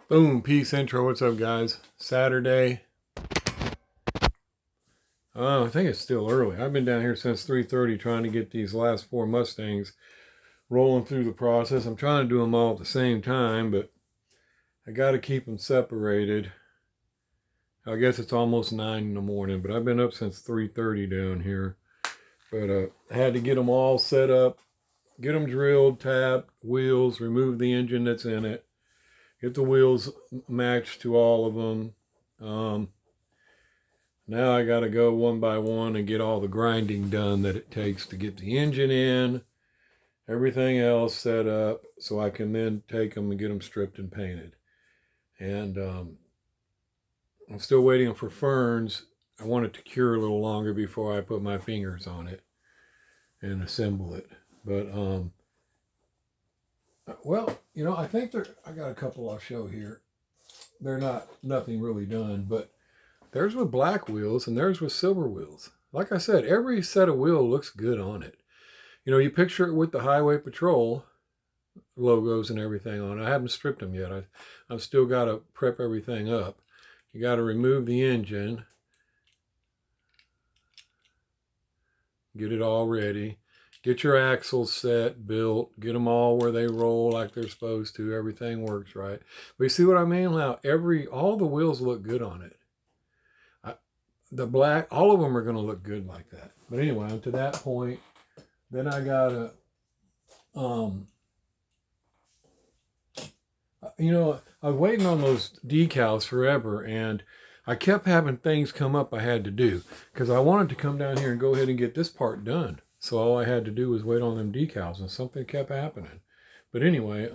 Boom, peace intro. What's up, guys? Saturday. I think it's still early. I've been down here since 3:30 trying to get these last four Mustangs rolling through the process. I'm trying to do them all at the same time, but I got to keep them separated. I guess it's almost 9 in the morning, but I've been up since 3:30 down here. But I had to get them all set up, get them drilled, tapped, wheels, remove the engine that's in it, get the wheels matched to all of them. Now I got to go one by one and get all the grinding done that it takes to get the engine in, everything else set up, so I can then take them and get them stripped and painted. And I'm still waiting for ferns. I want it to cure a little longer before I put my fingers on it and assemble it. But well, you know, I think I got a couple I'll show here. They're nothing really done, but there's with black wheels and there's with silver wheels. Like I said, every set of wheel looks good on it. You know, you picture it with the Highway Patrol logos and everything on it. I haven't stripped them yet. I've still got to prep everything up. You got to remove the engine, get it all ready, get your axles set, built, get them all where they roll like they're supposed to. Everything works right. But you see what I mean? Now, all the wheels look good on it. The black, all of them are going to look good like that. But anyway, I'm to that point. Then I got to, you know, I was waiting on those decals forever, and I kept having things come up I had to do because I wanted to come down here and go ahead and get this part done. So all I had to do was wait on them decals, and something kept happening. But anyway,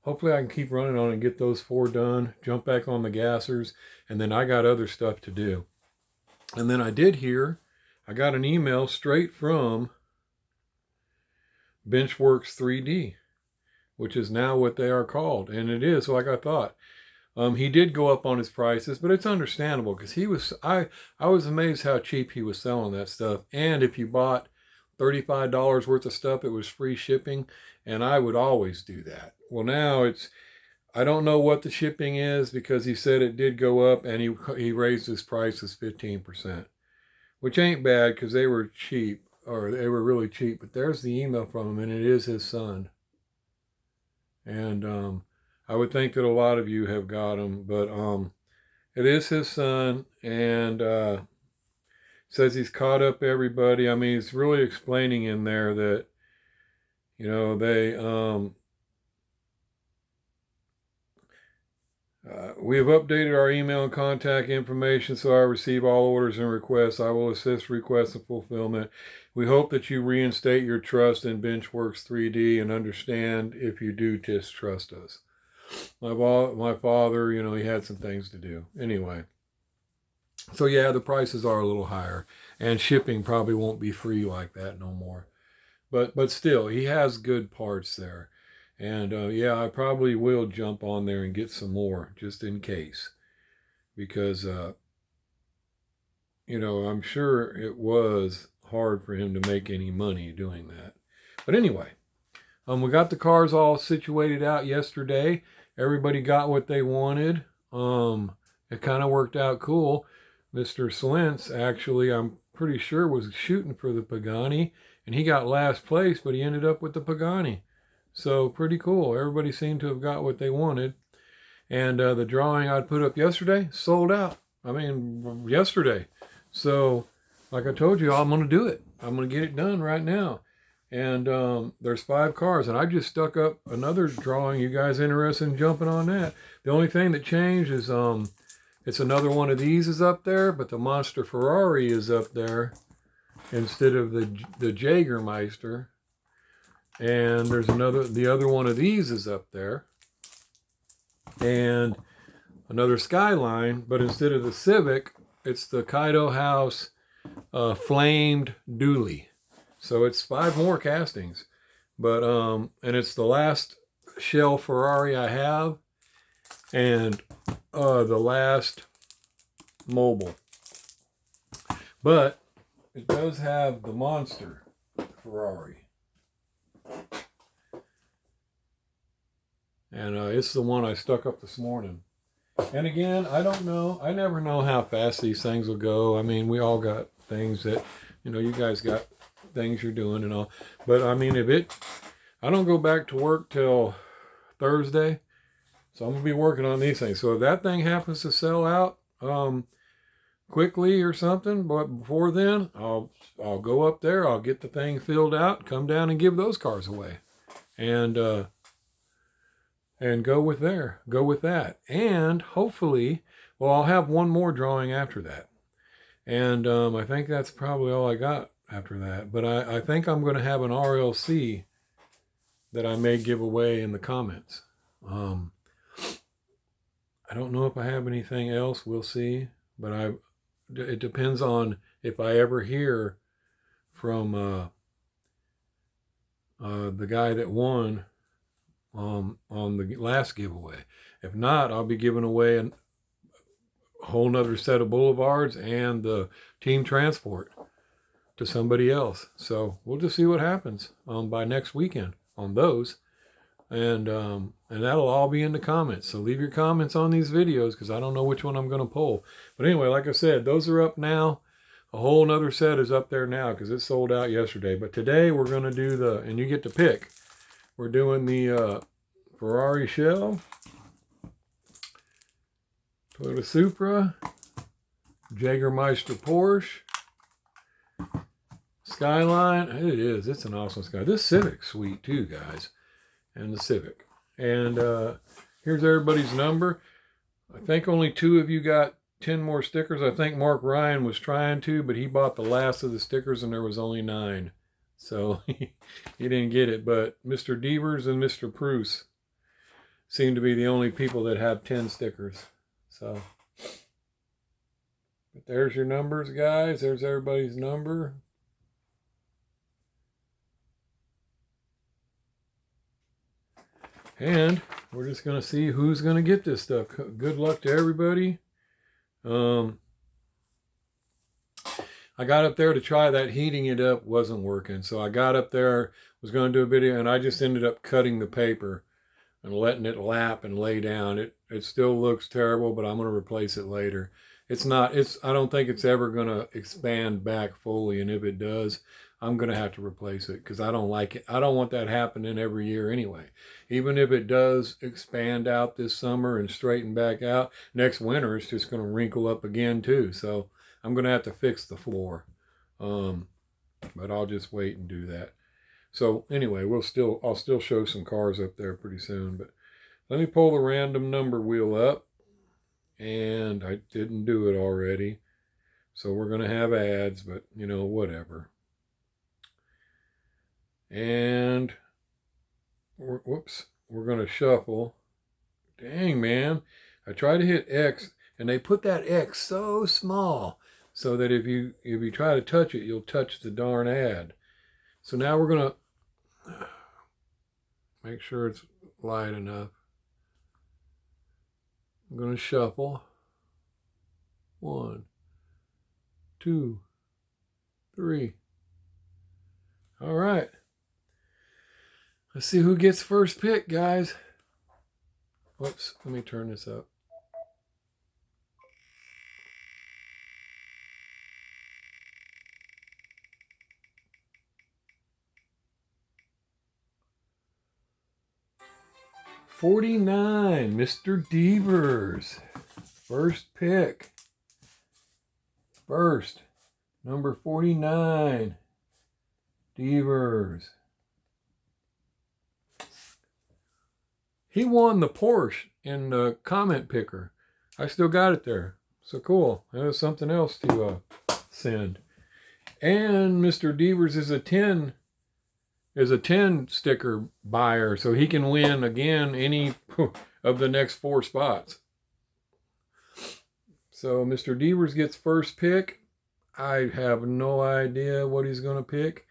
hopefully I can keep running on and get those four done, jump back on the gassers, and then I got other stuff to do. And then I got an email straight from Benchworks 3D, which is now what they are called. And it is like I thought. He did go up on his prices, but it's understandable because I was amazed how cheap he was selling that stuff. And if you bought $35 worth of stuff, it was free shipping. And I would always do that. Well, now I don't know what the shipping is because he said it did go up and he raised his prices 15%, which ain't bad because they were cheap, or they were really cheap. But there's the email from him, and it is his son. And I would think that a lot of you have got him, but it is his son, and says he's caught up everybody. I mean, he's really explaining in there that, you know, we have updated our email and contact information so I receive all orders and requests. I will assist requests and fulfillment. We hope that you reinstate your trust in Benchworks 3D and understand if you do distrust us. My father, you know, he had some things to do. Anyway, so yeah, the prices are a little higher, and shipping probably won't be free like that no more. But still, he has good parts there. And yeah, I probably will jump on there and get some more just in case. Because, you know, I'm sure it was hard for him to make any money doing that. But anyway, we got the cars all situated out yesterday. Everybody got what they wanted. It kind of worked out cool. Mr. Slintz, actually, I'm pretty sure was shooting for the Pagani. And he got last place, but he ended up with the Pagani. So pretty cool. Everybody seemed to have got what they wanted. And the drawing I'd put up yesterday sold out. I mean, yesterday. So like I told you, I'm going to do it. I'm going to get it done right now. And there's 5 cars. And I just stuck up another drawing. You guys interested in jumping on that? The only thing that changed is it's another one of these is up there, but the Monster Ferrari is up there instead of the Jägermeister. And there's the other one of these is up there. And another Skyline, but instead of the Civic, it's the Kaido House Flamed Dually. So it's 5 more castings. But, and it's the last shell Ferrari I have. And the last mobile. But it does have the Monster Ferrari. And it's the one I stuck up this morning. And again, I don't know. I never know how fast these things will go. I mean, we all got things that, you guys got things you're doing and all. But I mean, I don't go back to work till Thursday. So I'm going to be working on these things. So if that thing happens to sell out quickly or something, but before then, I'll go up there. I'll get the thing filled out, come down and give those cars away. And go with that. And hopefully, well, I'll have one more drawing after that. And I think that's probably all I got after that. But I think I'm going to have an RLC that I may give away in the comments. I don't know if I have anything else. We'll see. But it depends on if I ever hear from the guy that won on the last giveaway. If not, I'll be giving away a whole nother set of boulevards and the team transport to somebody else. So we'll just see what happens by next weekend on those. And that'll all be in the comments. So leave your comments on these videos because I don't know which one I'm going to pull. But anyway, like I said, those are up now. A whole nother set is up there now because it sold out yesterday. But today we're going to do and you get to pick. We're doing the Ferrari shell, Toyota Supra, Jägermeister Porsche, Skyline. It's an awesome Skyline. This Civic's sweet too, guys. And the Civic. And here's everybody's number. I think only 2 of you got 10 more stickers. I think Mark Ryan was trying to, but he bought the last of the stickers and there was only 9. So he didn't get it. But Mr. Devers and Mr. Pruce seem to be the only people that have 10 stickers. So, but there's your numbers, guys. There's everybody's number. And we're just going to see who's going to get this stuff. Good luck to everybody. I got up there to try that, heating it up wasn't working. So I got up there, was going to do a video, and I just ended up cutting the paper and letting it lap and lay down. It still looks terrible, but I'm going to replace it later. I don't think it's ever going to expand back fully. And if it does, I'm going to have to replace it because I don't like it. I don't want that happening every year anyway. Even if it does expand out this summer and straighten back out, next winter it's just going to wrinkle up again too. So I'm going to have to fix the floor. But I'll just wait and do that. So anyway, I'll still show some cars up there pretty soon. But let me pull the random number wheel up. And I didn't do it already. So we're going to have ads, but whatever. And we're going to shuffle. Dang, man. I tried to hit X and they put that X so small so that if you try to touch it, you'll touch the darn ad. So now we're going to make sure it's light enough. I'm going to shuffle. 1, 2, 3. All right. Let's see who gets first pick, guys. Whoops, let me turn this up. $49, Mr. Devers. First pick. First, number 49, Devers. He won the Porsche in the comment picker. I still got it there. So cool. That was something else to send. And Mr. Devers is a 10 sticker buyer, so he can win again any of the next 4 spots. So Mr. Devers gets first pick. I have no idea what he's going to pick.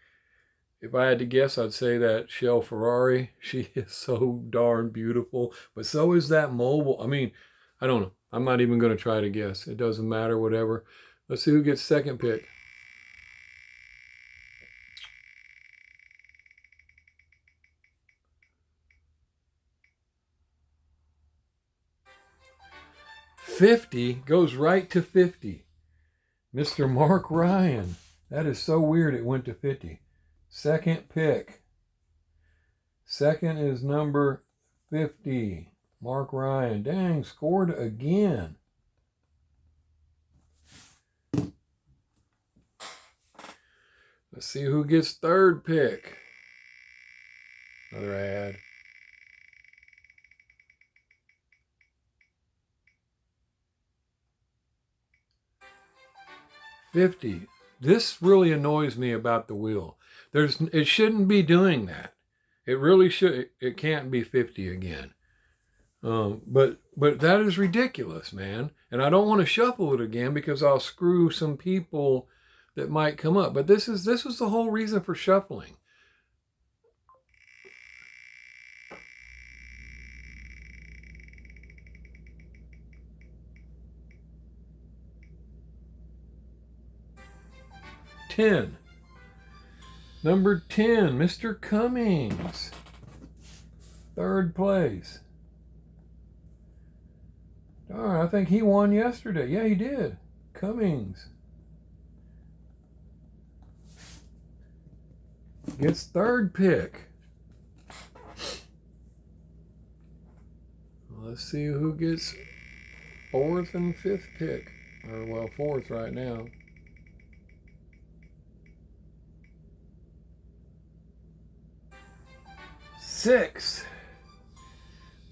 If I had to guess, I'd say that Shell Ferrari. She is so darn beautiful, but so is that mobile. I mean, I don't know. I'm not even going to try to guess. It doesn't matter, whatever. Let's see who gets second pick. 50 goes right to 50. Mr. Mark Ryan. That is so weird it went to 50. Second pick. Second is number 50. Mark Ryan. Dang, scored again. Let's see who gets third pick. Another ad. $50. This really annoys me about the wheel. It shouldn't be doing that. It really should. It can't be 50 again. But that is ridiculous, man. And I don't want to shuffle it again because I'll screw some people that might come up. But this was the whole reason for shuffling. Number 10, Mr. Cummings. Third place. Darn, I think he won yesterday. Yeah, he did. Cummings gets third pick. Let's see who gets fourth and fifth pick. Or, well, fourth right now. Six.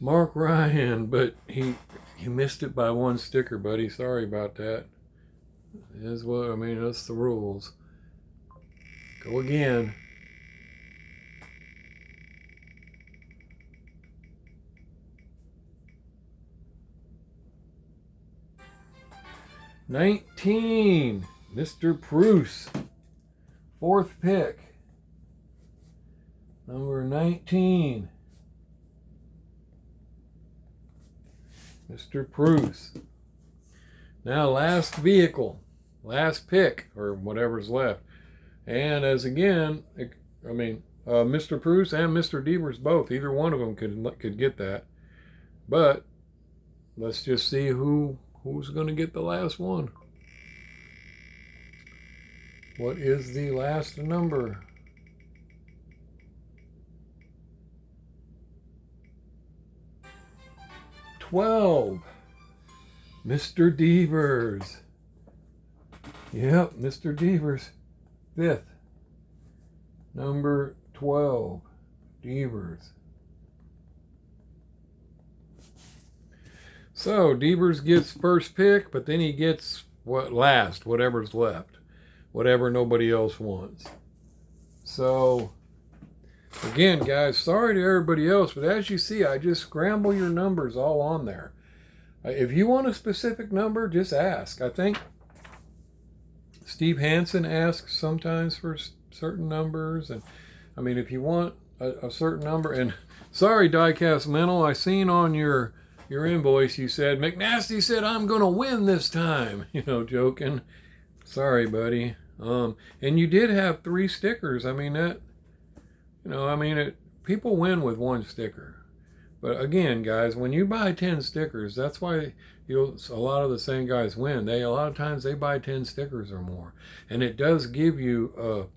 Mark Ryan, but he missed it by one sticker, buddy. Sorry about that. That's what I mean. That's the rules. Go again. $19, Mr. Bruce. Fourth pick. Number 19. Mr. Bruce. Now last vehicle. Last pick, or whatever's left. And as again, Mr. Bruce and Mr. Devers both. Either one of them could get that. But let's just see who's going to get the last one. What is the last number? $12. Mr. Devers. Yep, Mr. Devers. Fifth. Number 12. Devers. So Devers gets first pick, but then he gets whatever's left. Whatever nobody else wants. So again, guys, sorry to everybody else, but as you see, I just scramble your numbers all on there. If you want a specific number, just ask. I think Steve Hansen asks sometimes for certain numbers. And I mean, if you want a certain number, and sorry, Diecast Mental, I seen on your invoice you said, McNasty said, I'm going to win this time. Joking. Sorry, buddy. And you did have 3 stickers. I mean, people win with 1 sticker. But again, guys, when you buy 10 stickers, that's why a lot of the same guys win. A lot of times they buy 10 stickers or more. And it does give you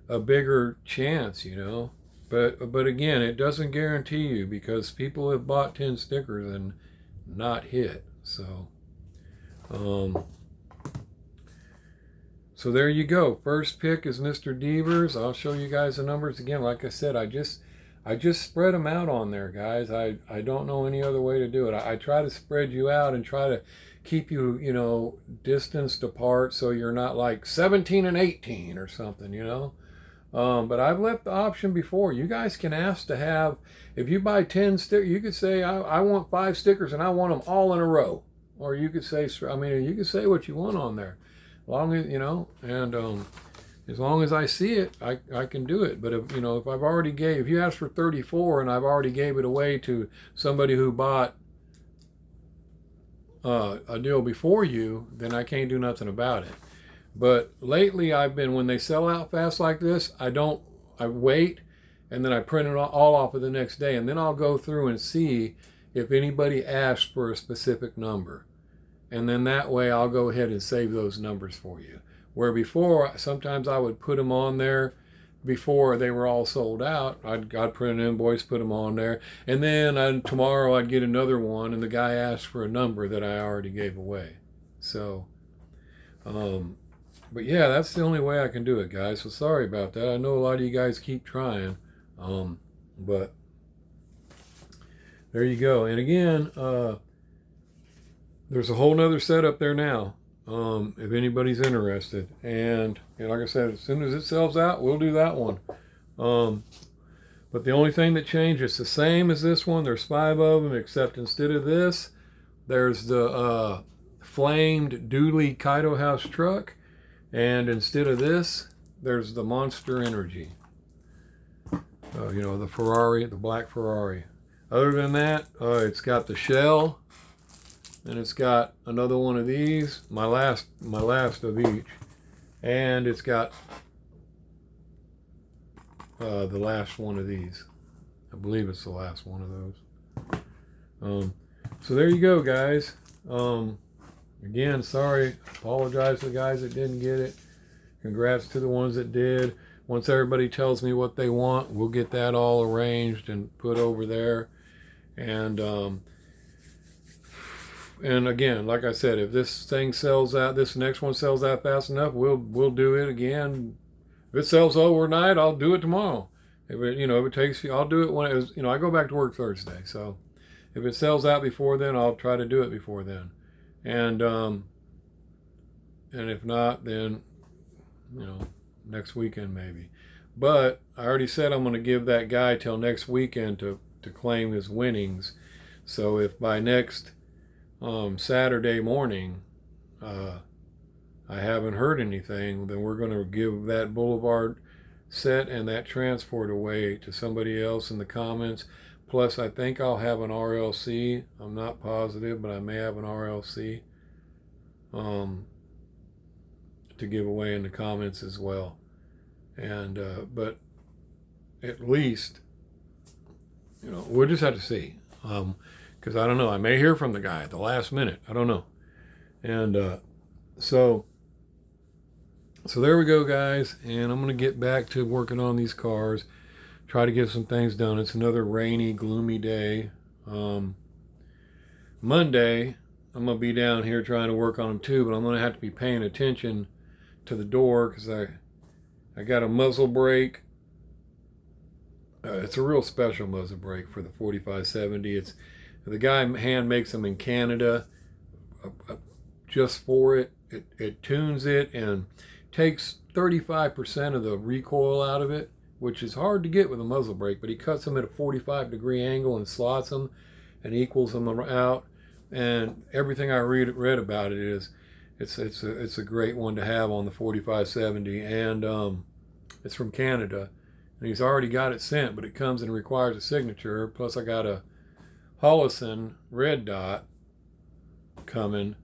a bigger chance, But again, it doesn't guarantee you, because people have bought 10 stickers and not hit. So there you go. First pick is Mr. Devers. I'll show you guys the numbers again. Like I said, I just spread them out on there, guys. I don't know any other way to do it. I try to spread you out and try to keep you, distanced apart, so you're not like 17 and 18 or something, But I've left the option before. You guys can ask to have, if you buy 10 stickers, you could say, I want 5 stickers and I want them all in a row. Or you could say, you could say what you want on there. Long as, and as long as I see it, I can do it. But if I've already if you asked for 34 and I've already gave it away to somebody who bought a deal before you, then I can't do nothing about it. But lately when they sell out fast like this, I wait, and then I print it all off of the next day, and then I'll go through and see if anybody asked for a specific number. and then that way I'll go ahead and save those numbers for you. Where before, sometimes I would put them on there before they were all sold out. I'd print an invoice, put them on there, and then tomorrow I'd get another one, and the guy asked for a number that I already gave away. So, but yeah, that's the only way I can do it, guys. So sorry about that. I know a lot of you guys keep trying, but there you go. And again, there's a whole nother setup there now, if anybody's interested. And like I said, as soon as it sells out, we'll do that one. But the only thing that changed, it's the same as this one. There's 5 of them, except instead of this, there's the flamed dually Kaido House truck. And instead of this, there's the Monster Energy. The Ferrari, the black Ferrari. Other than that, it's got the shell, and it's got another one of these, my last of each, and it's got the last one of these. I believe it's the last one of those. So there you go, guys. Again, sorry, apologize to the guys that didn't get it. Congrats to the ones that did. Once everybody tells me what they want, we'll get that all arranged and put over there. And again, like I said, if this thing sells out, this next one sells out fast enough, we'll do it again. If it sells overnight, I'll do it tomorrow. If it takes you, I'll do it when it was, I go back to work Thursday. So if it sells out before then, I'll try to do it before then. And if not, then next weekend maybe. But I already said I'm going to give that guy till next weekend to claim his winnings. So if by next Saturday morning I haven't heard anything, then we're going to give that Boulevard set and that transport away to somebody else in the comments. Plus, I think I'll have an RLC. I'm not positive, but I may have an RLC to give away in the comments as well. And but at least, we'll just have to see. Because I don't know. I may hear from the guy at the last minute. I don't know. And so there we go, guys. And I'm going to get back to working on these cars. Try to get some things done. It's another rainy, gloomy day. Monday, I'm going to be down here trying to work on them too, but I'm going to have to be paying attention to the door because I got a muzzle brake. It's a real special muzzle brake for the 4570. The guy hand makes them in Canada just for it. It tunes it and takes 35% of the recoil out of it, which is hard to get with a muzzle brake, but he cuts them at a 45-degree angle and slots them and equals them out. And everything I read about it is it's a great one to have on the 4570, and it's from Canada, and he's already got it sent, but it comes and requires a signature. Plus I got a Hollison red dot coming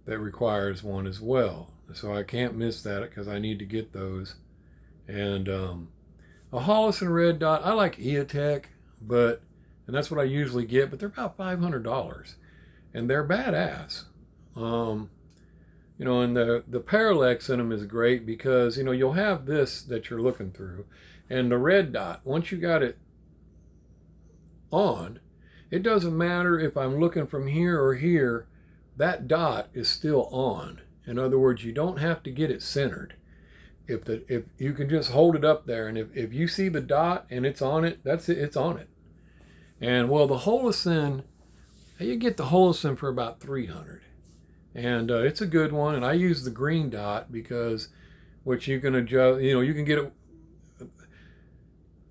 that requires one as well, so I can't miss that because I need to get those. And a Hollison red dot, I like EOTech, and that's what I usually get, but they're about $500, and they're badass. And the parallax in them is great because, you'll have this that you're looking through, and the red dot, once you got it on, it doesn't matter if I'm looking from here or here, that dot is still on. In other words, you don't have to get it centered. If you can just hold it up there, and if you see the dot and it's on it, that's it, it's on it. And well, the Hollison, you get the Hollison for about $300. And it's a good one, and I use the green dot because, which you can adjust, you can get it.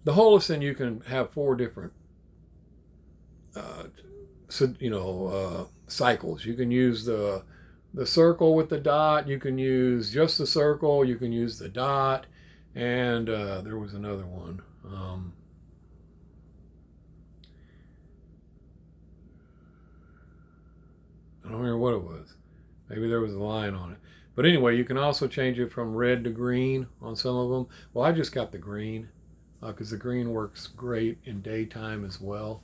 The Hollison, you can have 4 different, cycles. You can use the circle with the dot, you can use just the circle, you can use the dot, and there was another one. I don't remember what it was. Maybe there was a line on it. But anyway, you can also change it from red to green on some of them. Well, I just got the green because the green works great in daytime as well.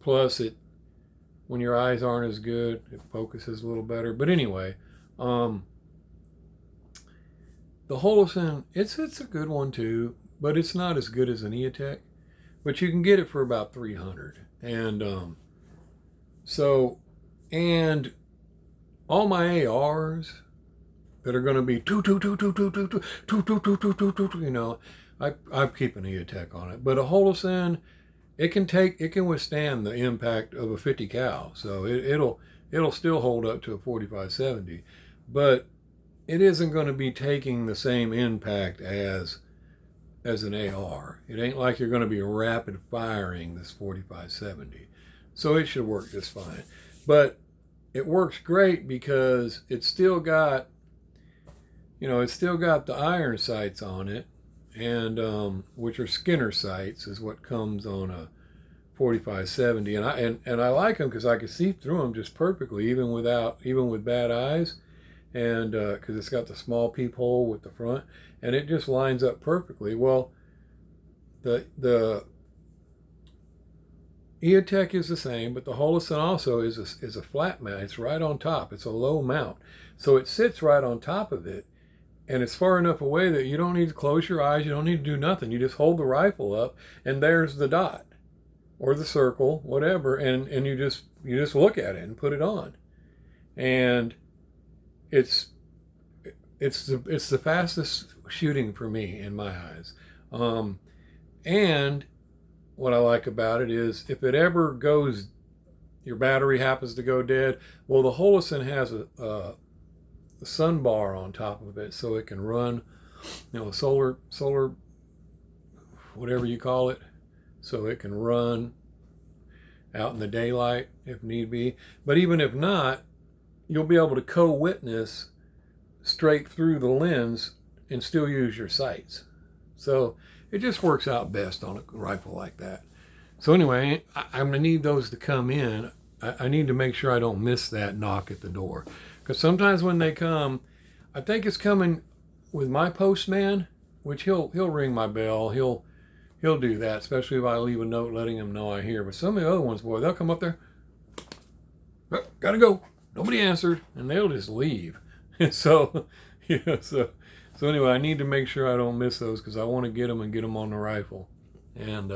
Plus, when your eyes aren't as good, it focuses a little better. But anyway, the Holosun, it's a good one too, but it's not as good as an EOTech. But you can get it for about 300. And so, and all my ARs that are going to be you know, I keep an EOTech on it. But a Holosun, it can withstand the impact of a 50 cal. So it'll still hold up to a 45-70, but it isn't going to be taking the same impact as an AR. It ain't like you're going to be rapid firing this 45-70. So it should work just fine. But it works great because it's still got, the iron sights on it, and which are Skinner sights, is what comes on a 45-70, and I like them because I can see through them just perfectly, even with bad eyes, and because it's got the small peephole with the front, and it just lines up perfectly. Well, the EOTech is the same, but the Holosun also is a flat mount. It's right on top. It's a low mount, so it sits right on top of it. And it's far enough away that you don't need to close your eyes. You don't need to do nothing. You just hold the rifle up, and there's the dot or the circle, whatever, and you just look at it and put it on. And it's the fastest shooting for me in my eyes. And what I like about it is if it ever goes, your battery happens to go dead, well, the Holosun has a sun bar on top of it, so it can run, solar, whatever you call it, so it can run out in the daylight if need be. But even if not, you'll be able to co-witness straight through the lens and still use your sights. So it just works out best on a rifle like that. So anyway, I'm going to need those to come in. I need to make sure I don't miss that knock at the door. Because sometimes when they come, I think it's coming with my postman, which he'll ring my bell. He'll do that, especially if I leave a note letting him know I'm here. But some of the other ones, boy, they'll come up there, oh, gotta go. Nobody answered, and they'll just leave. So anyway, I need to make sure I don't miss those because I want to get them on the rifle, and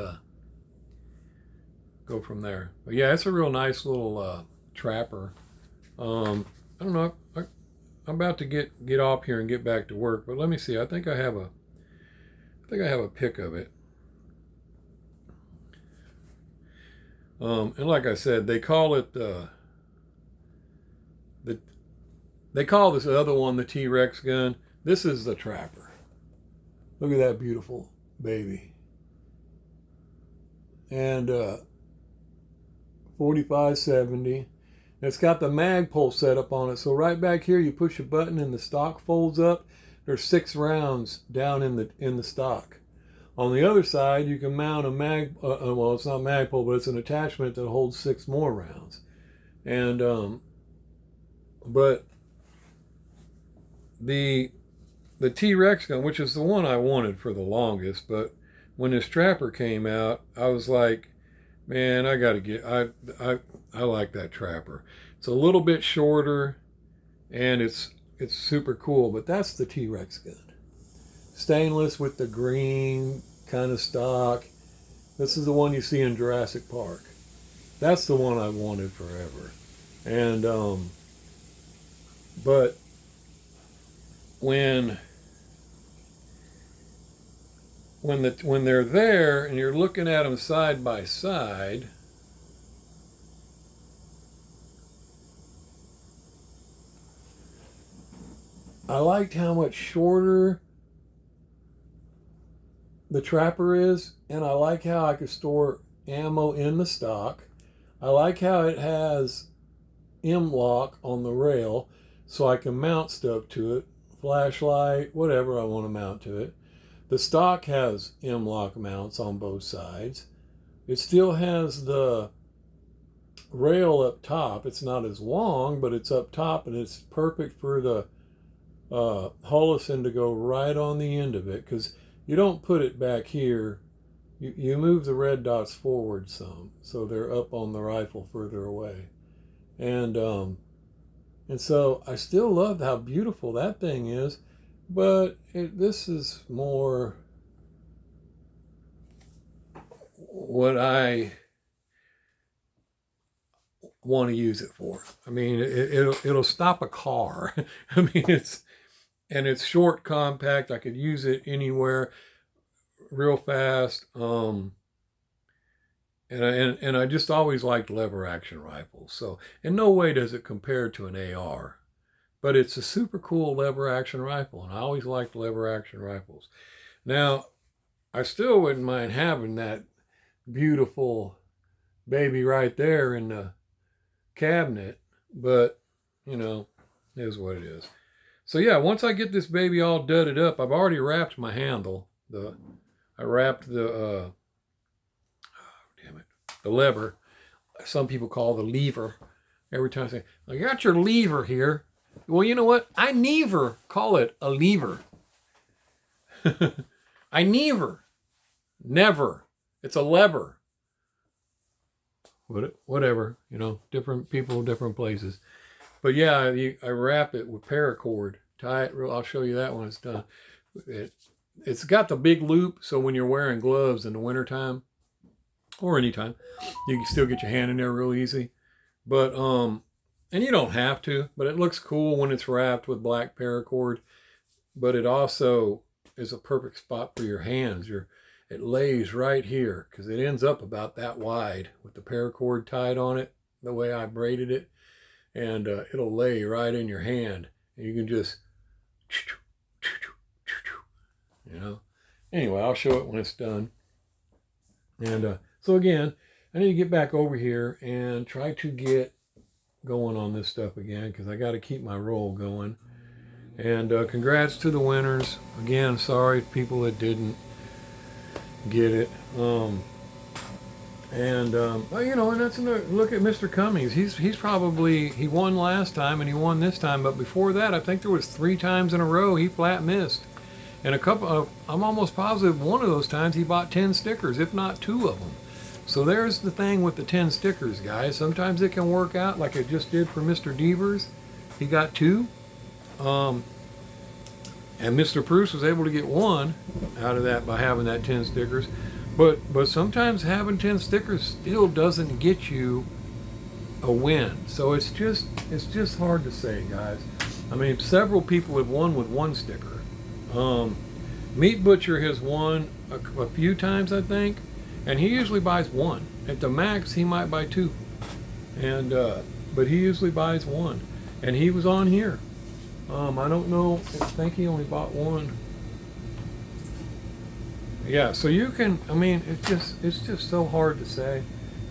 go from there. But yeah, it's a real nice little trapper. I don't know. I'm about to get off here and get back to work, but let me see. I think I have a pic of it. And like I said, they call it they call this other one the T-Rex gun. This is the trapper. Look at that beautiful baby. And 45-70. It's got the Magpul setup on it. So right back here, you push a button and the stock folds up. There's 6 rounds down in the stock. On the other side, you can mount a well, it's not Magpul, but it's an attachment that holds 6 more rounds. And but the T-Rex gun, which is the one I wanted for the longest, but when this trapper came out, I was like, man, I gotta get. I like that trapper. It's a little bit shorter, and it's super cool. But that's the T-Rex gun. Stainless with the green kind of stock. This is the one you see in Jurassic Park. That's the one I wanted forever. And but when they're there and you're looking at them side by side, I liked how much shorter the trapper is, and I like how I could store ammo in the stock. I like how it has M-lock on the rail, so I can mount stuff to it, flashlight, whatever I want to mount to it. The stock has M-lock mounts on both sides. It still has the rail up top. It's not as long, but it's up top, and it's perfect for the Holosun to go right on the end of it, because you don't put it back here. You move the red dots forward some, so they're up on the rifle further away. And so I still love how beautiful that thing is, but this is more what I want to use it for. I mean, it'll stop a car. I mean, it's short, compact. I could use it anywhere, real fast. And I just always liked lever action rifles. So in no way does it compare to an AR, but it's a super cool lever action rifle, and I always liked lever action rifles. Now, I still wouldn't mind having that beautiful baby right there in the cabinet, but you know, it is what it is. So yeah, once I get this baby all dudded up, I've already wrapped my handle. I wrapped the the lever. Some people call the lever. Every time I say, I got your lever here. Well, you know what? I never call it a lever. I never. It's a lever. Whatever, you know, different people, different places. But yeah, I wrap it with paracord. Tie it real. I'll show you that when it's done. It's got the big loop, so when you're wearing gloves in the wintertime, or anytime, you can still get your hand in there real easy. But and you don't have to, but it looks cool when it's wrapped with black paracord. But it also is a perfect spot for your hands. It lays right here because it ends up about that wide with the paracord tied on it, the way I braided it, and it'll lay right in your hand, and you can just, you know. Anyway, I'll show it when it's done. And so again, I need to get back over here and try to get going on this stuff again because I got to keep my roll going. And congrats to the winners. Again, sorry to people that didn't get it. You know, and that's another look at Mr. Cummings. He's probably, he won last time and he won this time, but before that, I think there was 3 times in a row he flat missed. And a couple of, I'm almost positive one of those times he bought 10 stickers, if not 2 of them. So there's the thing with the 10 stickers, guys. Sometimes it can work out like it just did for Mr. Devers. He got 2. And Mr. Bruce was able to get 1 out of that by having that 10 stickers. But sometimes having 10 stickers still doesn't get you a win. So it's just hard to say, guys. I mean, several people have won with 1 sticker. Meat Butcher has won a few times, I think, and he usually buys 1. At the max, he might buy 2, and but he usually buys 1. And he was on here. I don't know. I think he only bought 1. Yeah, so you can. I mean, it's just so hard to say.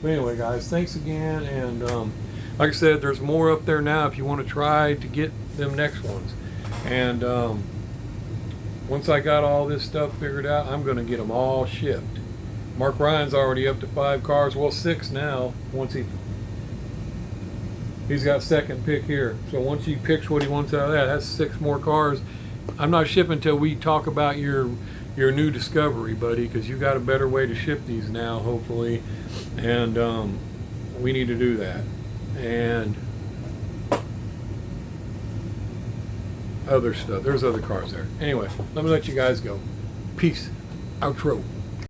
But anyway, guys, thanks again, and like I said, there's more up there now if you want to try to get them next ones, and. Once I got all this stuff figured out, I'm going to get them all shipped. Mark Ryan's already up to 5 cars. Well, 6 now. Once he's got second pick here. So once he picks what he wants out of that, that's 6 more cars. I'm not shipping until we talk about your new discovery, buddy, because you got a better way to ship these now, hopefully. And we need to do that. And other stuff. There's other cars there. Anyway, let me let you guys go. Peace. Outro.